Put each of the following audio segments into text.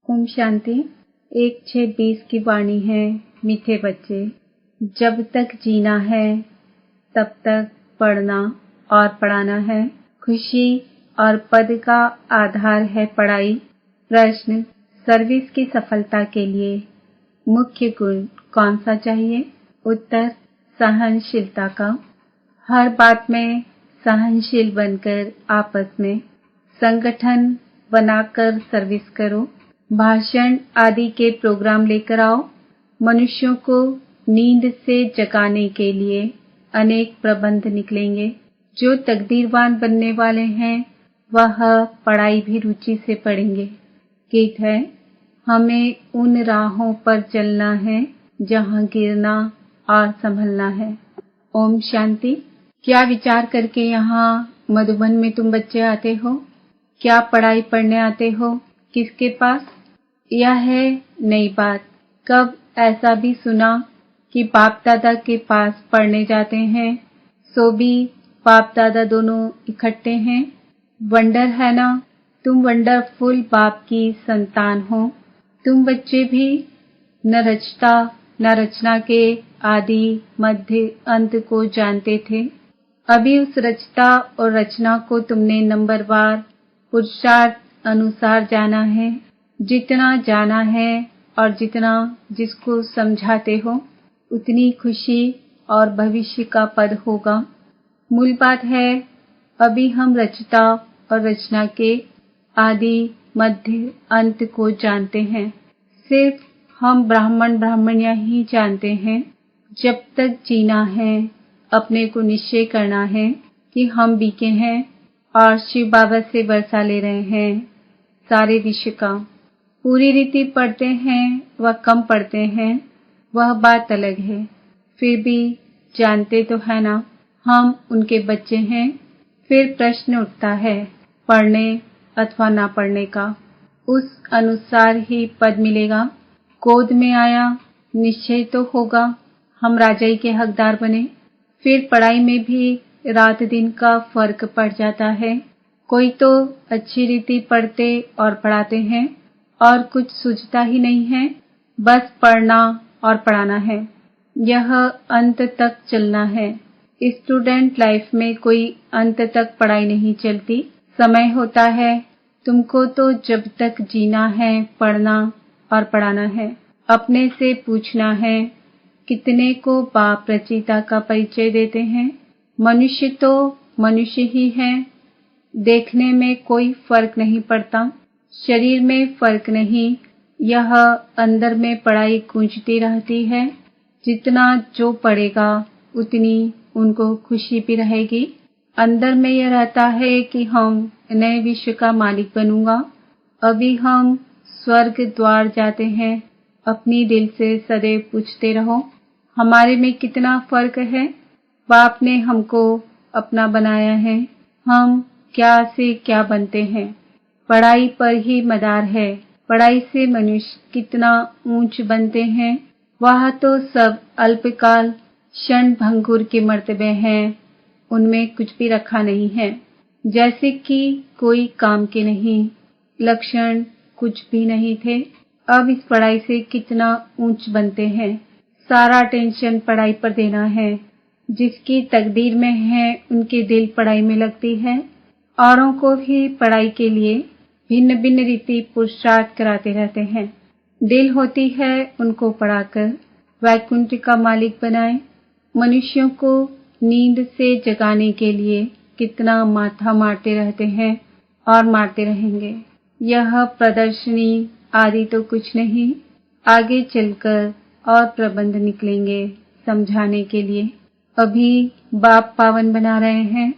ओम शांति। 1/6/20 की वाणी है। मीठे बच्चे, जब तक जीना है तब तक पढ़ना और पढ़ाना है। खुशी और पद का आधार है पढ़ाई। प्रश्न, सर्विस की सफलता के लिए मुख्य गुण कौन सा चाहिए? उत्तर, सहनशीलता का। हर बात में सहनशील बनकर आपस में संगठन बनाकर सर्विस करो। भाषण आदि के प्रोग्राम लेकर आओ। मनुष्यों को नींद से जगाने के लिए अनेक प्रबंध निकलेंगे। जो तकदीरवान बनने वाले हैं वह पढ़ाई भी रुचि से पढ़ेंगे। गीत है, हमें उन राहों पर चलना है जहाँ गिरना और संभलना है। ओम शांति। क्या विचार करके यहाँ मधुबन में तुम बच्चे आते हो? क्या पढ़ाई पढ़ने आते हो? किसके पास? यह है नई बात। कब ऐसा भी सुना कि बाप दादा के पास पढ़ने जाते हैं, सो भी बाप दादा दोनों इकट्ठे हैं। वंडर है ना? तुम वंडरफुल बाप की संतान हो। तुम बच्चे भी न रचता न रचना के आदि मध्य अंत को जानते थे। अभी उस रचता और रचना को तुमने नंबरवार पुरुषार्थ अनुसार जाना है। जितना जाना है और जितना जिसको समझाते हो उतनी खुशी और भविष्य का पद होगा। मूल बात है, अभी हम रचता और रचना के आदि मध्य अंत को जानते हैं। सिर्फ हम ब्राह्मणियां ही जानते हैं। जब तक जीना है अपने को निश्चय करना है कि हम बीके हैं और शिव बाबा से वर्षा ले रहे हैं सारे विश्व का। पूरी रीति पढ़ते हैं व कम पढ़ते हैं, वह बात अलग है। फिर भी जानते तो है ना हम उनके बच्चे हैं। फिर प्रश्न उठता है पढ़ने अथवा ना पढ़ने का। उस अनुसार ही पद मिलेगा। गोद में आया निश्चय तो होगा हम राजाई के हकदार बने। फिर पढ़ाई में भी रात दिन का फर्क पड़ जाता है। कोई तो अच्छी रीति पढ़ते और पढ़ाते हैं और कुछ सूझता ही नहीं है। बस पढ़ना और पढ़ाना है। यह अंत तक चलना है। स्टूडेंट लाइफ में कोई अंत तक पढ़ाई नहीं चलती। समय होता है। तुमको तो जब तक जीना है पढ़ना और पढ़ाना है। अपने से पूछना है, कितने को बाप रचयिता का परिचय देते हैं? मनुष्य तो मनुष्य ही है। देखने में कोई फर्क नहीं पड़ता। शरीर में फर्क नहीं। यह अंदर में पढ़ाई गूंजती रहती है। जितना जो पढ़ेगा उतनी उनको खुशी भी रहेगी। अंदर में यह रहता है कि हम नए विश्व का मालिक बनूंगा। अभी हम स्वर्ग द्वार जाते हैं। अपनी दिल से सदैव पूछते रहो, हमारे में कितना फर्क है? बाप ने हमको अपना बनाया है। हम क्या से क्या बनते हैं। पढ़ाई पर ही मदार है। पढ़ाई से मनुष्य कितना ऊंच बनते हैं। वह तो सब अल्पकाल क्षण भंगुर के मर्तबे हैं। उनमें कुछ भी रखा नहीं है। जैसे कि कोई काम के नहीं, लक्षण कुछ भी नहीं थे। अब इस पढ़ाई से कितना ऊंच बनते हैं। सारा टेंशन पढ़ाई पर देना है। जिसकी तकदीर में है उनके दिल पढ़ाई में लगती है। औरों को भी पढ़ाई के लिए भिन्न भिन्न रीति पुरुषार्थ कराते रहते हैं। दिल होती है उनको पढ़ाकर वैकुंठ का मालिक बनाए। मनुष्यों को नींद से जगाने के लिए कितना माथा मारते रहते हैं और मारते रहेंगे। यह प्रदर्शनी आदि तो कुछ नहीं। आगे चलकर और प्रबंध निकलेंगे समझाने के लिए। अभी बाप पावन बना रहे हैं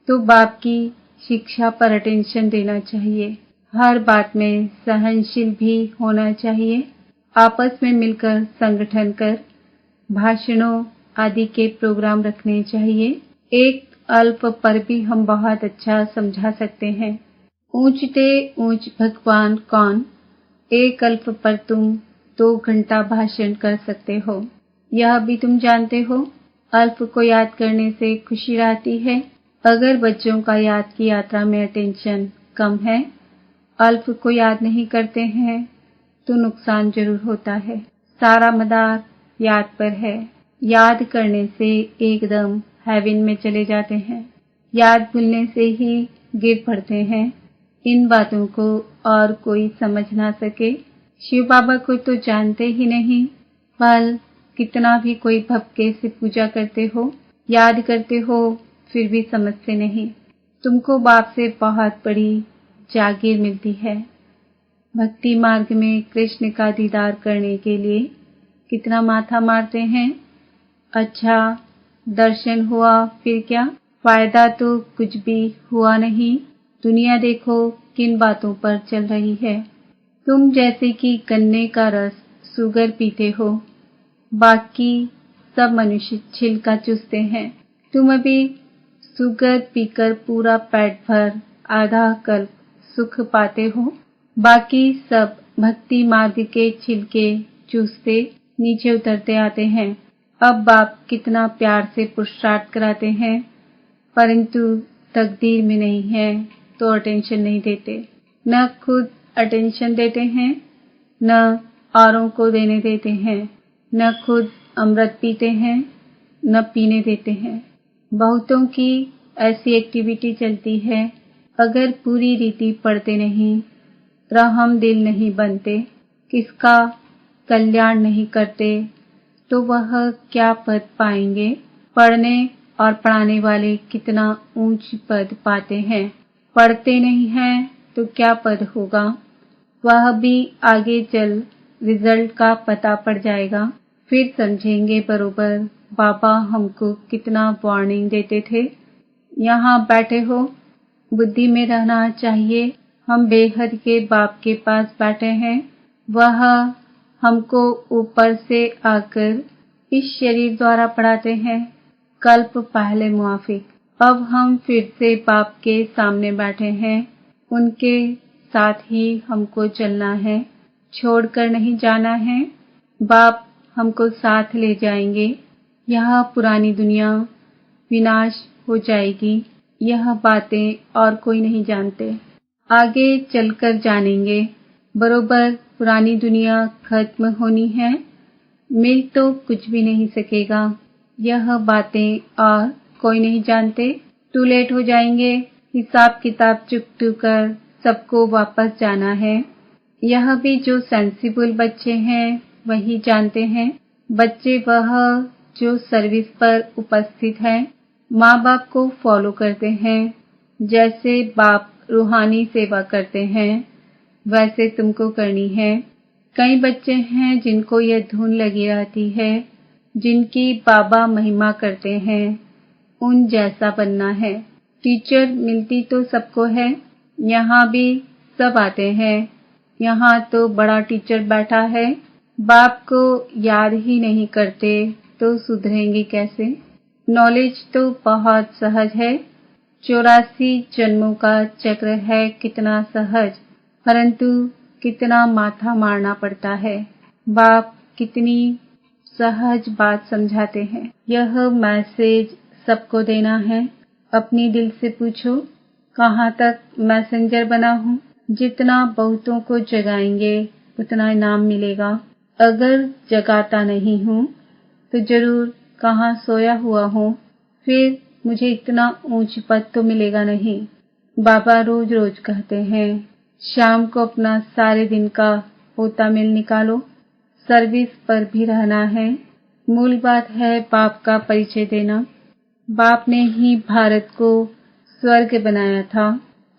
तो बाप की शिक्षा पर अटेंशन देना चाहिए। हर बात में सहनशील भी होना चाहिए। आपस में मिलकर संगठन कर भाषणों आदि के प्रोग्राम रखने चाहिए। एक अल्प पर भी हम बहुत अच्छा समझा सकते हैं। ऊंचते ऊंच भगवान कौन? एक अल्प पर तुम 2 घंटा भाषण कर सकते हो। यह भी तुम जानते हो। अल्प को याद करने से खुशी रहती है। अगर बच्चों का याद की यात्रा में अटेंशन कम है, अल्प को याद नहीं करते हैं, तो नुकसान जरूर होता है। सारा मदार याद पर है। याद करने से एकदम हेवन में चले जाते हैं, याद भूलने से ही गिर पड़ते हैं। इन बातों को और कोई समझ ना सके। शिव बाबा को तो जानते ही नहीं। फल कितना भी कोई भक्ति से पूजा करते हो, याद करते हो, फिर भी समझते नहीं। तुमको बाप से बहुत बड़ी जागीर मिलती है। भक्ति मार्ग में कृष्ण का दीदार करने के लिए कितना माथा मारते हैं। अच्छा, दर्शन हुआ, फिर क्या फायदा? तो कुछ भी हुआ नहीं। दुनिया देखो किन बातों पर चल रही है। तुम जैसे कि गन्ने का रस शुगर पीते हो, बाकी सब मनुष्य छिलका चूसते हैं। तुम अभी शुगर पीकर पूरा पेट भर आधा कल्प सुख पाते हो, बाकी सब भक्ति मार्ग के छिलके चूसते नीचे उतरते आते हैं। अब बाप कितना प्यार से पुरुषार्थ कराते हैं, परंतु तकदीर में नहीं है तो अटेंशन नहीं देते। न खुद अटेंशन देते हैं, न औरों को देने देते हैं। न खुद अमृत पीते हैं, न पीने देते हैं। बहुतों की ऐसी एक्टिविटी चलती है, अगर पूरी रीति पढ़ते नहीं, रहम दिल नहीं बनते, किसका कल्याण नहीं करते, तो वह क्या पद पाएंगे? पढ़ने और पढ़ाने वाले कितना ऊंच पद पाते हैं, पढ़ते नहीं हैं तो क्या पद होगा? वह भी आगे चल रिजल्ट का पता पड़ जाएगा, फिर समझेंगे बरोबर बाबा हमको कितना वार्निंग देते थे। यहाँ बैठे हो, बुद्धि में रहना चाहिए। हम बेहद के बाप के पास बैठे हैं, वह हमको ऊपर से आकर इस शरीर द्वारा पढ़ाते हैं, कल्प पहले मुआफिक। अब हम फिर से बाप के सामने बैठे हैं, उनके साथ ही हमको चलना है, छोड़कर नहीं जाना है। बाप हमको साथ ले जाएंगे। यह पुरानी दुनिया विनाश हो जाएगी, यह बातें और कोई नहीं जानते। आगे चलकर जानेंगे, बरोबर पुरानी दुनिया खत्म होनी है, मिल तो कुछ भी नहीं सकेगा। यह बातें और कोई नहीं जानते। टू लेट हो जाएंगे, हिसाब किताब चुकतू कर सबको वापस जाना है। यह भी जो सेंसिबल बच्चे हैं वही जानते हैं। बच्चे वह जो सर्विस पर उपस्थित हैं, माँ बाप को फॉलो करते हैं। जैसे बाप रूहानी सेवा करते हैं, वैसे तुमको करनी है। कई बच्चे हैं जिनको यह धुन लगी रहती है, जिनकी बाबा महिमा करते हैं, उन जैसा बनना है। टीचर मिलती तो सबको है, यहाँ भी सब आते हैं। यहाँ तो बड़ा टीचर बैठा है, बाप को याद ही नहीं करते तो सुधरेंगे कैसे? नॉलेज तो बहुत सहज है, 84 जन्मों का चक्र है, कितना सहज, परंतु कितना माथा मारना पड़ता है। बाप कितनी सहज बात समझाते हैं। यह मैसेज सबको देना है। अपनी दिल से पूछो, कहाँ तक मैसेंजर बना हूँ? जितना बहुतों को जगाएंगे उतना इनाम मिलेगा। अगर जगाता नहीं हूँ तो जरूर कहाँ सोया हुआ हूँ, फिर मुझे इतना ऊंच पद तो मिलेगा नहीं। बाबा रोज रोज कहते हैं, शाम को अपना सारे दिन का होता मिल निकालो, सर्विस पर भी रहना है। मूल बात है बाप का परिचय देना। बाप ने ही भारत को स्वर्ग बनाया था,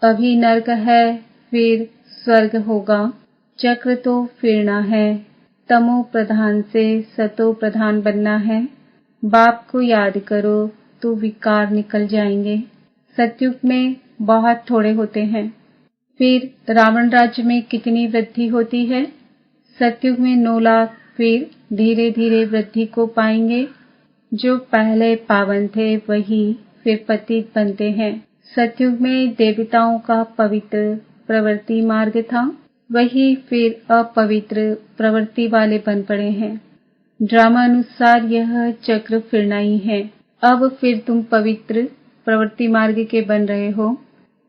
अभी नर्क है, फिर स्वर्ग होगा। चक्र तो फिरना है, तमो प्रधान से सतो प्रधान बनना है। बाप को याद करो तो विकार निकल जाएंगे। सतयुग में बहुत थोड़े होते हैं, फिर रावण राज्य में कितनी वृद्धि होती है। सतयुग में 9 लाख, फिर धीरे धीरे वृद्धि को पाएंगे। जो पहले पावन थे वही फिर पतित बनते हैं। सतयुग में देवताओं का पवित्र प्रवृत्ति मार्ग था, वही फिर अपवित्र प्रवृत्ति वाले बन पड़े हैं। ड्रामा अनुसार यह चक्र फिरना ही है। अब फिर तुम पवित्र प्रवृत्ति मार्ग के बन रहे हो।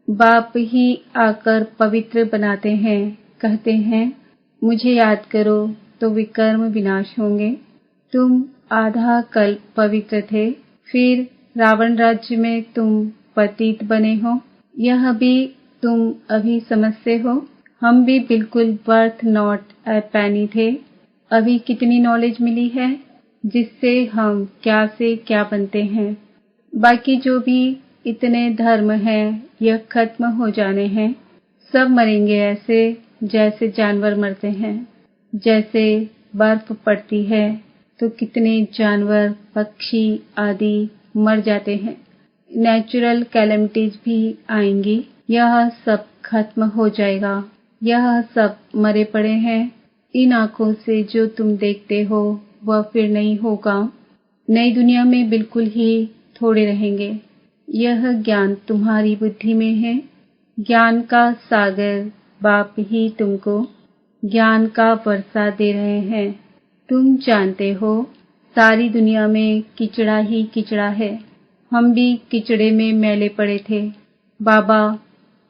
बाप ही आकर पवित्र बनाते हैं, कहते हैं मुझे याद करो तो विकर्म विनाश होंगे। तुम आधा कल्प पवित्र थे, फिर रावण राज्य में तुम पतित बने हो। यह भी तुम अभी समझते हो। हम भी बिल्कुल वर्थ नॉट ए पैनी थे। अभी कितनी नॉलेज मिली है जिससे हम क्या से क्या बनते हैं। बाकी जो भी इतने धर्म हैं यह खत्म हो जाने हैं। सब मरेंगे ऐसे जैसे जानवर मरते हैं। जैसे बर्फ पड़ती है तो कितने जानवर, पक्षी आदि मर जाते हैं। नेचुरल कैलेमिटीज भी आएंगी। यह सब खत्म हो जाएगा। यह सब मरे पड़े हैं। इन आंखों से जो तुम देखते हो वह फिर नहीं होगा। नई दुनिया में बिल्कुल ही थोड़े रहेंगे। यह ज्ञान तुम्हारी बुद्धि में है। ज्ञान का सागर बाप ही तुमको ज्ञान का वर्षा दे रहे हैं। तुम जानते हो सारी दुनिया में किचड़ा ही किचड़ा है। हम भी किचड़े में मैले पड़े थे। बाबा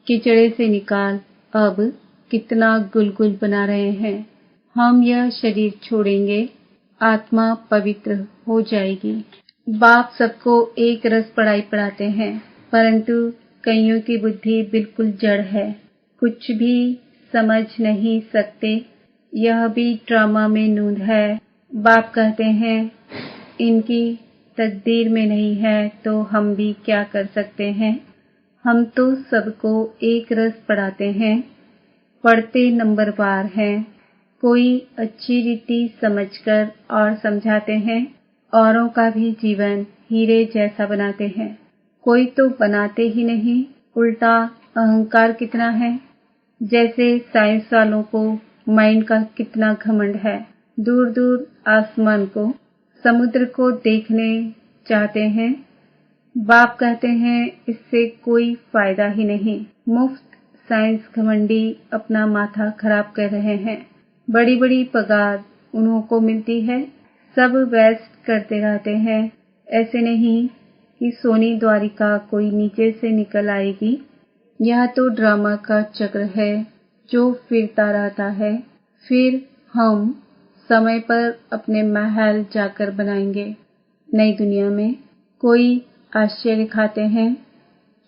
किचड़े से निकाल अब कितना गुलगुल बना रहे हैं। हम यह शरीर छोड़ेंगे, आत्मा पवित्र हो जाएगी। बाप सबको एक रस पढ़ाई पढ़ाते हैं, परंतु कईयों की बुद्धि बिल्कुल जड़ है, कुछ भी समझ नहीं सकते। यह भी ड्रामा में नूंद है। बाप कहते हैं इनकी तकदीर में नहीं है तो हम भी क्या कर सकते हैं। हम तो सबको एक रस पढ़ाते हैं, पढ़ते नंबरवार हैं। कोई अच्छी रीति समझकर और समझाते हैं। औरों का भी जीवन हीरे जैसा बनाते हैं। कोई तो बनाते ही नहीं, उल्टा अहंकार कितना है। जैसे साइंस वालों को माइंड का कितना घमंड है। दूर दूर आसमान को, समुद्र को देखने चाहते हैं। बाप कहते हैं इससे कोई फायदा ही नहीं। मुफ्त साइंस घमंडी अपना माथा खराब कर रहे हैं। बड़ी बड़ी पगार उन्हों को मिलती है, सब वेस्ट करते रहते हैं। ऐसे नहीं कि सोनी द्वारिका कोई नीचे से निकल आएगी। यह तो ड्रामा का चक्र है जो फिरता रहता है। फिर हम समय पर अपने महल जाकर बनाएंगे। नई दुनिया में कोई आश्चर्य खाते हैं,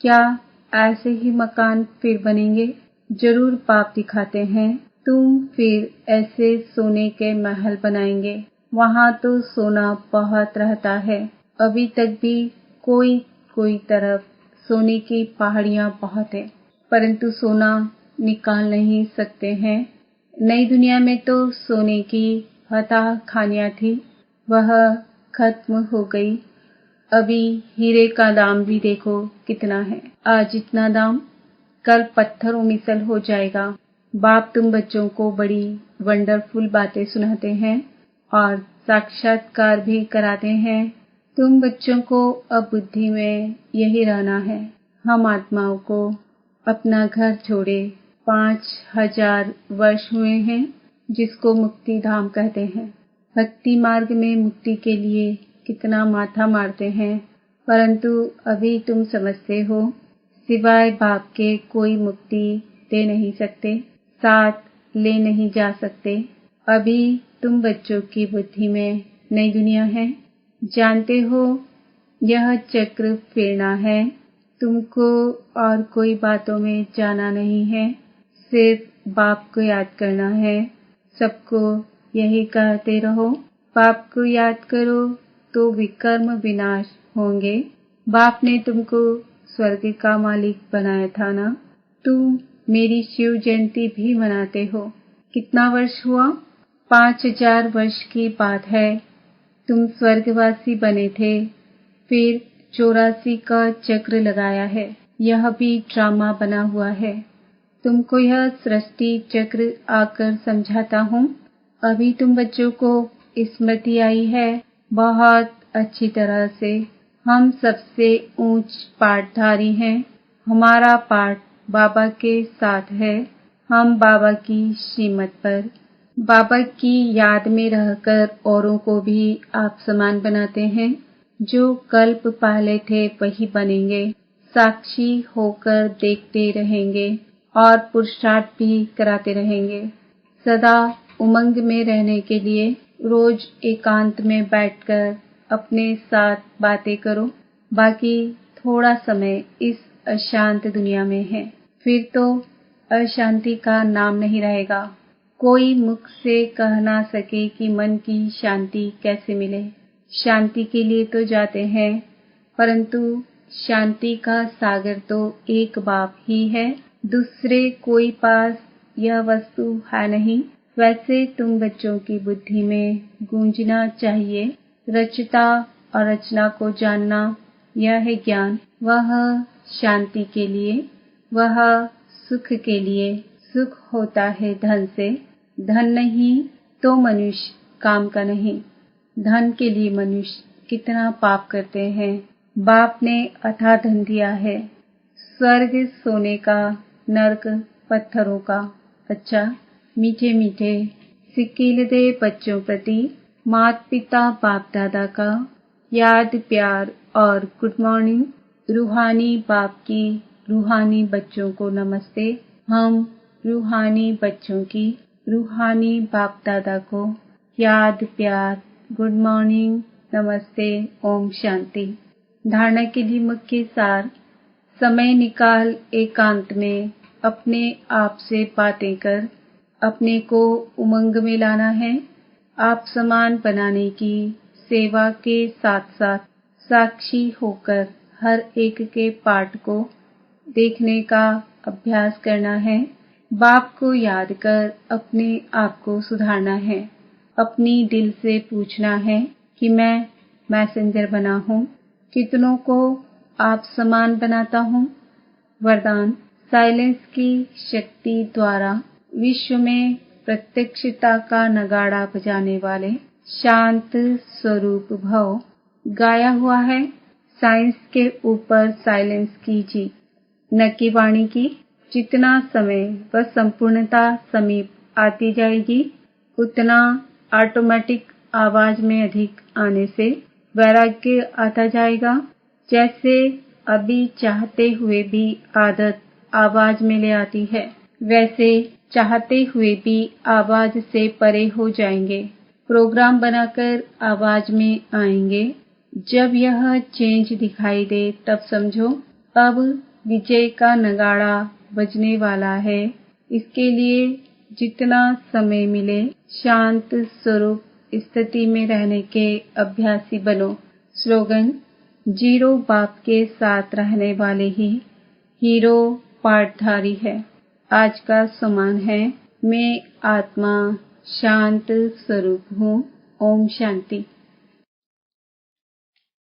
क्या ऐसे ही मकान फिर बनेंगे? जरूर पाप दिखाते हैं। तुम फिर ऐसे सोने के महल बनाएंगे। वहाँ तो सोना बहुत रहता है। अभी तक भी कोई कोई तरफ सोने की पहाड़ियाँ बहुत है, परंतु सोना निकाल नहीं सकते हैं। नई दुनिया में तो सोने की हताह खानियाँ थी, वह खत्म हो गई। अभी हीरे का दाम भी देखो कितना है। आज इतना दाम, कल पत्थरों मिसल हो जाएगा। बाप तुम बच्चों को बड़ी वंडरफुल बातें सुनाते हैं और साक्षात्कार भी कराते हैं। तुम बच्चों को अब बुद्धि में यही रहना है। हम आत्माओं को अपना घर छोड़े 5000 वर्ष हुए हैं, जिसको मुक्ति धाम कहते हैं। भक्ति मार्ग में मुक्ति के लिए कितना माथा मारते हैं, परंतु अभी तुम समझते हो सिवाय बाप के कोई मुक्ति दे नहीं सकते, साथ ले नहीं जा सकते। अभी तुम बच्चों की बुद्धि में नई दुनिया है। जानते हो यह चक्र फिरना है। तुमको और कोई बातों में जाना नहीं है, सिर्फ बाप को याद करना है। सबको यही कहते रहो, बाप को याद करो तो विकर्म विनाश होंगे। बाप ने तुमको स्वर्ग का मालिक बनाया था ना। तुम मेरी शिव जयंती भी मनाते हो। कितना वर्ष हुआ? 5000 वर्ष की बात है। तुम स्वर्गवासी बने थे, फिर 84 का चक्र लगाया है। यह भी ड्रामा बना हुआ है। तुमको यह सृष्टि चक्र आकर समझाता हूँ। अभी तुम बच्चों को स्मृति आई है बहुत अच्छी तरह से। हम सबसे ऊंच पाठधारी हैं। हमारा पाठ बाबा के साथ है। हम बाबा की श्रीमत पर, बाबा की याद में रहकर औरों को भी आप समान बनाते हैं। जो कल्प पहले थे वही बनेंगे। साक्षी होकर देखते रहेंगे और पुरुषार्थ भी कराते रहेंगे। सदा उमंग में रहने के लिए रोज एकांत में बैठकर अपने साथ बातें करो। बाकी थोड़ा समय इस अशांत दुनिया में है, फिर तो अशांति का नाम नहीं रहेगा। कोई मुख से कह ना सके कि मन की शांति कैसे मिले। शांति के लिए तो जाते हैं, परंतु शांति का सागर तो एक बाप ही है, दूसरे कोई पास यह वस्तु है नहीं। वैसे तुम बच्चों की बुद्धि में गूंजना चाहिए, रचता और रचना को जानना, यह है ज्ञान। वह शांति के लिए, वह सुख के लिए। सुख होता है धन से, धन नहीं तो मनुष्य काम का नहीं। धन के लिए मनुष्य कितना पाप करते हैं। बाप ने अथाह धन दिया है, स्वर्ग सोने का, नरक पत्थरों का। अच्छा, मीठे मीठे सिक्कीलदे बच्चों प्रति माता पिता बाप दादा का याद प्यार और गुड मॉर्निंग। रूहानी बाप की रूहानी बच्चों को नमस्ते। हम रूहानी बच्चों की रूहानी बाप दादा को याद प्यार, गुड मॉर्निंग, नमस्ते, ओम शांति। धारणा के लिए मुख्य सार। समय निकाल एकांत में अपने आप से बातें कर अपने को उमंग में लाना है। आप समान बनाने की सेवा के साथ साथ साक्षी होकर हर एक के पाठ को देखने का अभ्यास करना है। बाप को याद कर अपने आप को सुधारना है। अपनी दिल से पूछना है कि मैं मैसेंजर बना हूँ, कितनों को आप समान बनाता हूँ। वरदान। साइलेंस की शक्ति द्वारा विश्व में प्रत्यक्षता का नगाड़ा बजाने वाले शांत स्वरूप भव। गाया हुआ है, साइंस के ऊपर साइलेंस की जीत, न कि वाणी की। जितना समय वह संपूर्णता समीप आती जाएगी, उतना ऑटोमेटिक आवाज में अधिक आने से वैराग्य आता जाएगा। जैसे अभी चाहते हुए भी आदत आवाज में ले आती है, वैसे चाहते हुए भी आवाज से परे हो जाएंगे, प्रोग्राम बनाकर आवाज में आएंगे। जब यह चेंज दिखाई दे तब समझो अब विजय का नगाड़ा बजने वाला है। इसके लिए जितना समय मिले शांत स्वरूप स्थिति में रहने के अभ्यासी बनो। स्लोगन। जीरो बाप के साथ रहने वाले ही हीरो पाठधारी है। आज का सम्मान है, मैं आत्मा शांत स्वरूप हूँ। ओम शांति।